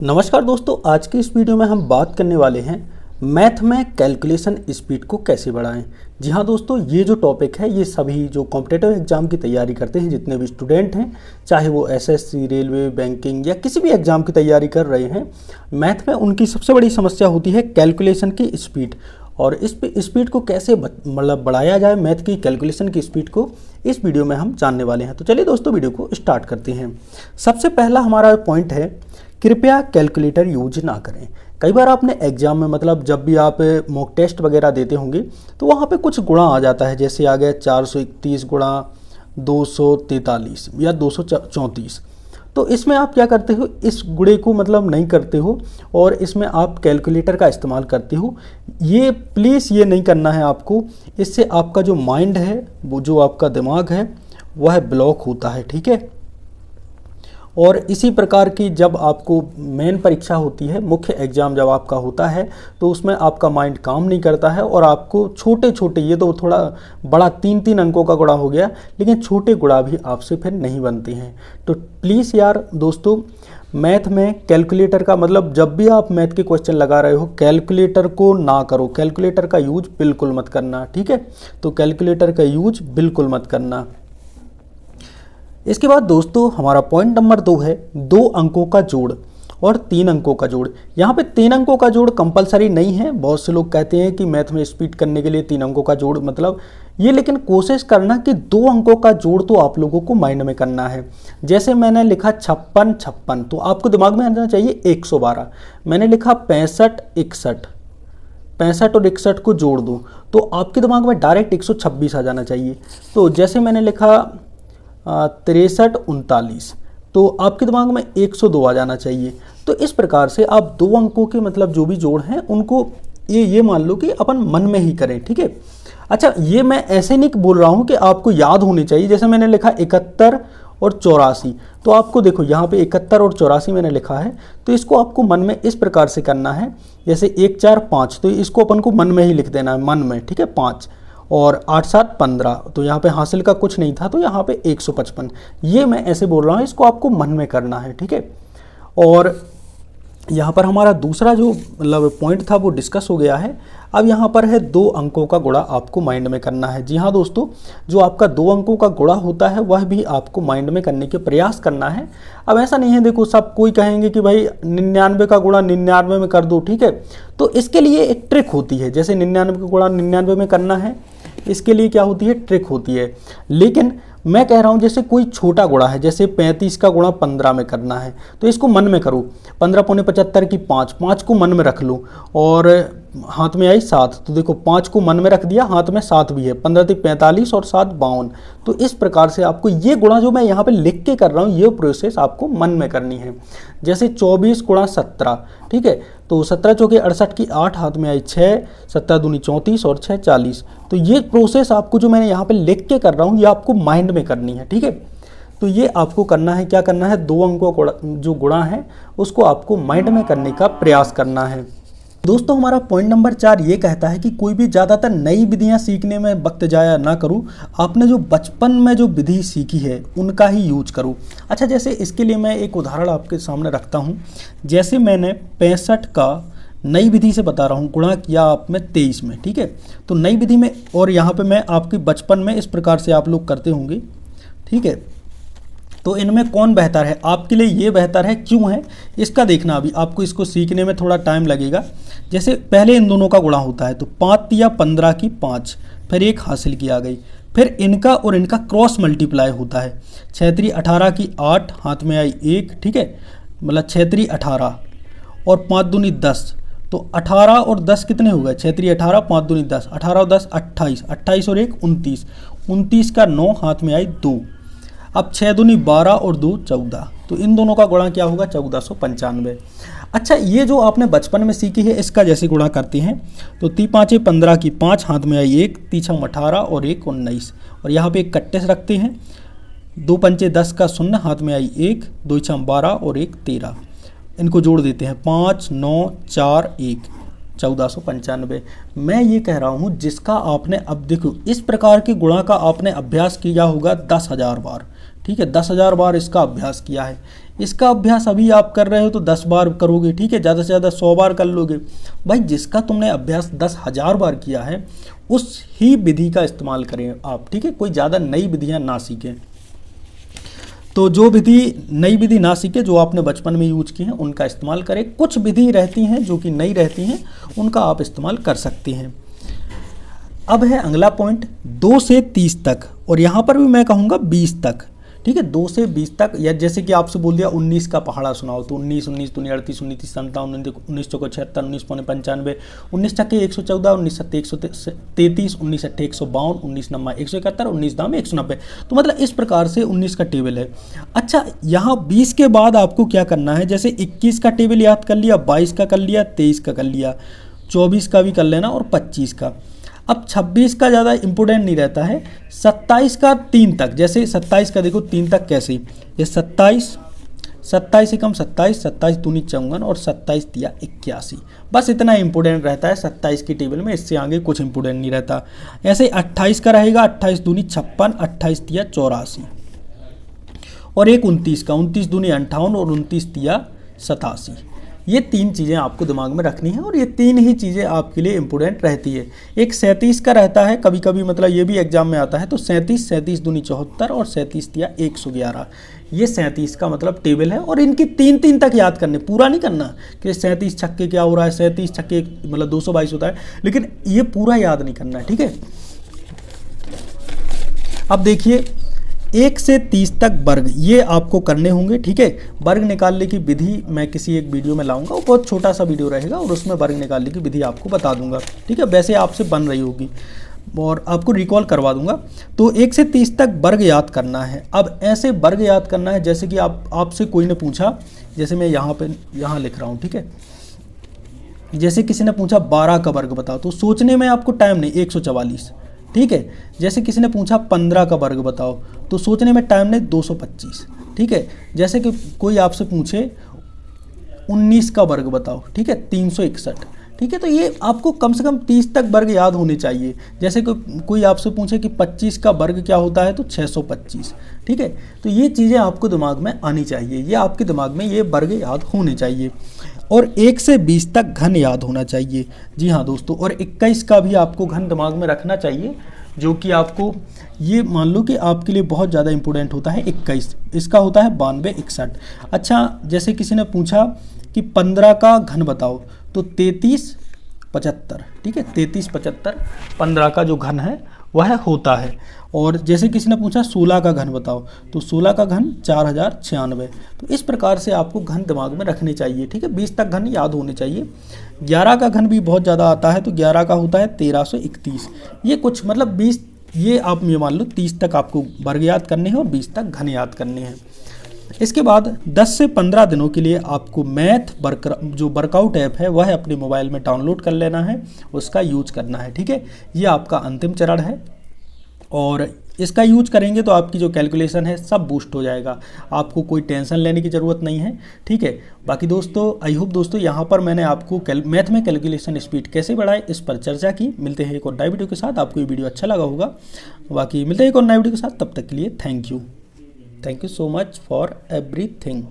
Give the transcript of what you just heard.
नमस्कार दोस्तों, आज की इस वीडियो में हम बात करने वाले हैं मैथ में कैलकुलेशन स्पीड को कैसे बढ़ाएं। जी हाँ दोस्तों, ये जो टॉपिक है ये सभी जो कॉम्पिटिटिव एग्जाम की तैयारी करते हैं, जितने भी स्टूडेंट हैं, चाहे वो एसएससी, रेलवे, बैंकिंग या किसी भी एग्जाम की तैयारी कर रहे हैं, मैथ में उनकी सबसे बड़ी समस्या होती है कैलकुलेशन की स्पीड। और इस स्पीड को कैसे बढ़ाया जाए, मैथ की कैलकुलेशन की स्पीड को इस वीडियो में हम जानने वाले हैं। तो चलिए दोस्तों, वीडियो को स्टार्ट करते हैं। सबसे पहला हमारा पॉइंट है, कृपया कैलकुलेटर यूज ना करें। कई बार आपने एग्जाम में जब भी आप मॉक टेस्ट वगैरह देते होंगे तो वहाँ पे कुछ गुणा आ जाता है, जैसे आ गया 431 गुणा 243 या 234। तो इसमें आप क्या करते हो, इस गुणे को नहीं करते हो और इसमें आप कैलकुलेटर का इस्तेमाल करते हो। ये प्लीज़ ये नहीं करना है आपको, इससे आपका जो माइंड है, वो जो आपका दिमाग है, वह ब्लॉक होता है। ठीक है। और इसी प्रकार की जब आपको मेन परीक्षा होती है, मुख्य एग्ज़ाम जब आपका होता है, तो उसमें आपका माइंड काम नहीं करता है और आपको छोटे छोटे, ये तो थोड़ा बड़ा 3-3 अंकों का गुणा हो गया, लेकिन छोटे गुणा भी आपसे फिर नहीं बनते हैं। तो प्लीज़ यार दोस्तों, मैथ में कैलकुलेटर का जब भी आप मैथ के क्वेश्चन लगा रहे हो, कैलकुलेटर को ना करो, कैलकुलेटर का यूज बिल्कुल मत करना। ठीक है। तो कैलकुलेटर का यूज बिल्कुल मत करना। इसके बाद दोस्तों हमारा पॉइंट नंबर 2 है 2 अंकों का जोड़ और 3 अंकों का जोड़। यहाँ पे 3 अंकों का जोड़ कंपलसरी नहीं है। बहुत से लोग कहते हैं कि मैथ में स्पीड करने के लिए 3 अंकों का जोड़ ये, लेकिन कोशिश करना कि 2 अंकों का जोड़ तो आप लोगों को माइंड में करना है। जैसे मैंने लिखा 56, तो आपको दिमाग में आना चाहिए 112। मैंने लिखा 65 और 61 को जोड़ दो तो आपके दिमाग में डायरेक्ट 126 आ जाना चाहिए। तो जैसे मैंने लिखा 63-39, तो आपके दिमाग में 102 आ जाना चाहिए। तो इस प्रकार से आप 2 अंकों के जो भी जोड़ हैं उनको ये मान लो कि अपन मन में ही करें। ठीक है। अच्छा, ये मैं ऐसे नहीं बोल रहा हूँ कि आपको याद होनी चाहिए। जैसे मैंने लिखा 71 और 84, तो आपको देखो यहाँ पे 71 और 84 मैंने लिखा है, तो इसको आपको मन में इस प्रकार से करना है, जैसे 1 4 5, तो इसको अपन को मन में ही लिख देना है, मन में। ठीक है। 5 और 8 7 15, तो यहाँ पे हासिल का कुछ नहीं था, तो यहाँ पे 155। ये मैं ऐसे बोल रहा हूँ, इसको आपको मन में करना है। ठीक है। और यहाँ पर हमारा दूसरा जो पॉइंट था वो डिस्कस हो गया है। अब यहाँ पर है 2 अंकों का गुणा आपको माइंड में करना है। जी हाँ दोस्तों, जो आपका 2 अंकों का गुणा होता है वह भी आपको माइंड में करने के प्रयास करना है। अब ऐसा नहीं है, देखो सब कोई कहेंगे कि भाई 99 का गुणा 99 में कर दो। ठीक है। तो इसके लिए एक ट्रिक होती है, जैसे 99 का गुणा 99 में करना है, इसके लिए क्या होती है, ट्रिक होती है। लेकिन मैं कह रहा हूँ जैसे कोई छोटा गुणा है, जैसे 35 का गुणा 15 में करना है, तो इसको मन में करो। 15 पौने 75 की 5 को मन में रख लो और हाथ में आई 7, तो देखो 5 को मन में रख दिया, हाथ में 7 भी है, 15 × 45 और 7 52। तो इस प्रकार से आपको ये गुणा जो मैं यहाँ पे लिख के कर रहा हूँ, ये प्रोसेस आपको मन में करनी है। जैसे 24 × 17, ठीक है, तो 17 चौके 68 की 8, हाथ में आई 6, 7 दूनी 34 और 6 40। तो ये प्रोसेस आपको जो मैंने यहाँ पे लिख के कर रहा हूँ, ये आपको माइंड में करनी है। ठीक है। तो ये आपको करना है, क्या करना है, 2 अंकों का जो गुणा है उसको आपको माइंड में करने का प्रयास करना है। दोस्तों हमारा पॉइंट नंबर 4 ये कहता है कि कोई भी ज़्यादातर नई विधियां सीखने में वक्त जाया ना करो, आपने जो बचपन में जो विधि सीखी है उनका ही यूज करो। अच्छा, जैसे इसके लिए मैं एक उदाहरण आपके सामने रखता हूं। जैसे मैंने 65 का नई विधि से बता रहा हूं, गुणा किया आप में 23 में। ठीक है। तो नई विधि में, और यहाँ पर मैं आपकी बचपन में इस प्रकार से आप लोग करते होंगे। ठीक है। तो इनमें कौन बेहतर है, आपके लिए ये बेहतर है, क्यों है इसका देखना। अभी आपको इसको सीखने में थोड़ा टाइम लगेगा। जैसे पहले इन दोनों का गुणा होता है, तो 5 या 15 की 5, फिर 1 हासिल की आ गई, फिर इनका और इनका क्रॉस मल्टीप्लाई होता है। 6 3 18 की 8, हाथ में आई 1। ठीक है। 6 3 18 और 5 दूनी 10, तो 18 और 10 कितने हो गए, 6 3 18, 5 दूनी 10, 18 और 10 28, 28 और 1 29, 29 का 9, हाथ में आई 2। अब 6 दूनी 12 और 2 14, तो इन दोनों का गुणा क्या होगा, 1495। अच्छा, ये जो आपने बचपन में सीखी है इसका जैसे गुणा करते हैं, तो 3 5 15 की 5, हाथ में आई 1, 3 6 18 और 1 19, और यहाँ पे एक कट्टे से रखते हैं। 2 5 10 का 0, हाथ में आई 1, 2 6 12 और 1 13, इनको जोड़ देते हैं, 5 9 4 1, 1495। मैं ये कह रहा हूँ जिसका आपने, अब देखो इस प्रकार के गुणा का आपने अभ्यास किया होगा 10,000 बार। ठीक है, 10,000 बार इसका अभ्यास किया है। इसका अभ्यास अभी आप कर रहे हो तो 10 बार करोगे, ठीक है, ज़्यादा से ज़्यादा 100 बार कर लोगे। भाई जिसका तुमने अभ्यास 10,000 बार किया है उस ही विधि का इस्तेमाल करें आप, ठीक है, कोई ज़्यादा नई विधियाँ ना सीखें। तो जो विधि नई विधि ना सीखे, जो आपने बचपन में यूज की हैं उनका इस्तेमाल करें। कुछ विधि रहती हैं जो कि नई रहती हैं, उनका आप इस्तेमाल कर सकते हैं। अब है अगला पॉइंट 2 से 30 तक, और यहाँ पर भी मैं कहूँगा 20 तक, ठीक है, 2 से 20 तक। या जैसे कि आपसे बोल दिया 19 का पहाड़ा सुनाओ, तो 19, 19 दूनी 38, 19 37, 19 चौको 76, 19 पौने 95, 19 छक्के 114, 19 सत्ते 133, 19 अट्ठे 152, 19 नम्मा 171, 19 दाम 190। तो मतलब इस प्रकार से 19 का टेबल है। अच्छा, यहाँ 20 के बाद आपको क्या करना है, जैसे 21 का टेबल याद कर लिया, 22 का कर लिया, 23 का कर लिया, 24 का भी कर लेना और 25 का। अब 26 का ज़्यादा इंपॉर्टेंट नहीं रहता है, 27 का 3 तक। जैसे 27 का देखो 3 तक कैसे, ये 27, 27 एकम 27, 27 दूनी 54 और 27 तिया 81, बस इतना इंपॉर्टेंट रहता है 27 की टेबल में, इससे आगे कुछ इंपॉर्टेंट नहीं रहता। ऐसे 28 का रहेगा, 28 दूनी 56, 28 तिया 84 और एक 29 का, 29 दूनी 58 और 29 तिया 87। ये 3 चीज़ें आपको दिमाग में रखनी है और ये 3 ही चीज़ें आपके लिए इंपॉर्टेंट रहती है। एक 37 का रहता है कभी कभी, मतलब ये भी एग्जाम में आता है, तो 37, 37 दूनी 74 और 37 तिया 111, ये 37 का मतलब टेबल है। और इनकी 3 तक याद करने, पूरा नहीं करना कि 37 छक्के क्या हो रहा है, 37 छक्के मतलब 222 होता है, लेकिन ये पूरा याद नहीं करना है, ठीक है। अब देखिए 1 से 30 तक वर्ग ये आपको करने होंगे, ठीक है। वर्ग निकालने की विधि मैं किसी एक वीडियो में लाऊंगा, वो बहुत छोटा सा वीडियो रहेगा और उसमें वर्ग निकालने की विधि आपको बता दूंगा, ठीक है। वैसे आपसे बन रही होगी और आपको रिकॉल करवा दूंगा। तो 1 से 30 तक वर्ग याद करना है। अब ऐसे वर्ग याद करना है जैसे कि आपसे कोई ने पूछा, जैसे मैं यहाँ लिख रहा हूँ, ठीक है। जैसे किसी ने पूछा 12 का वर्ग बताओ, तो सोचने में आपको टाइम नहीं, 144, ठीक है। जैसे किसी ने पूछा 15 का वर्ग बताओ, तो सोचने में टाइम नहीं, 225, ठीक है। जैसे कि कोई आपसे पूछे 19 का वर्ग बताओ, ठीक है, 361, ठीक है। तो ये आपको कम से कम 30 तक वर्ग याद होने चाहिए। जैसे कि कोई आपसे पूछे कि 25 का वर्ग क्या होता है, तो 625, ठीक है। तो ये चीज़ें आपको दिमाग में आनी चाहिए, ये आपके दिमाग में ये वर्ग याद होने चाहिए। और 1 से 20 तक घन याद होना चाहिए, जी हाँ दोस्तों। और 21 का भी आपको घन दिमाग में रखना चाहिए, जो कि आपको ये मान लो कि आपके लिए बहुत ज़्यादा इंपॉर्टेंट होता है। 21 इसका होता है 92, 61। अच्छा, जैसे किसी ने पूछा कि 15 का घन बताओ, तो 33, 75, ठीक है, 33, 75 15 का जो घन है वह होता है। और जैसे किसी ने पूछा 16 का घन बताओ, तो 16 का घन 4096। तो इस प्रकार से आपको घन दिमाग में रखने चाहिए, ठीक है। 20 तक घन याद होने चाहिए। 11 का घन भी बहुत ज़्यादा आता है, तो 11 का होता है 1331। ये कुछ मतलब 20, ये आप ये मान लो 30 तक आपको वर्ग याद करने हैं और 20 तक घन याद करने हैं। इसके बाद 10 से 15 दिनों के लिए आपको मैथ जो वर्कआउट ऐप है वह अपने मोबाइल में डाउनलोड कर लेना है, उसका यूज करना है, ठीक है। ये आपका अंतिम चरण है और इसका यूज करेंगे तो आपकी जो कैलकुलेशन है सब बूस्ट हो जाएगा, आपको कोई टेंशन लेने की ज़रूरत नहीं है, ठीक है। बाकी दोस्तों, आई होप दोस्तों यहाँ पर मैंने आपको मैथ में कैलकुलेशन स्पीड कैसे बढ़ाए इस पर चर्चा की। मिलते हैं एक और नए वीडियो के साथ, आपको ये वीडियो अच्छा लगा होगा। बाकी मिलते हैं एक और नए वीडियो के साथ, तब तक के लिए thank you so much for everything.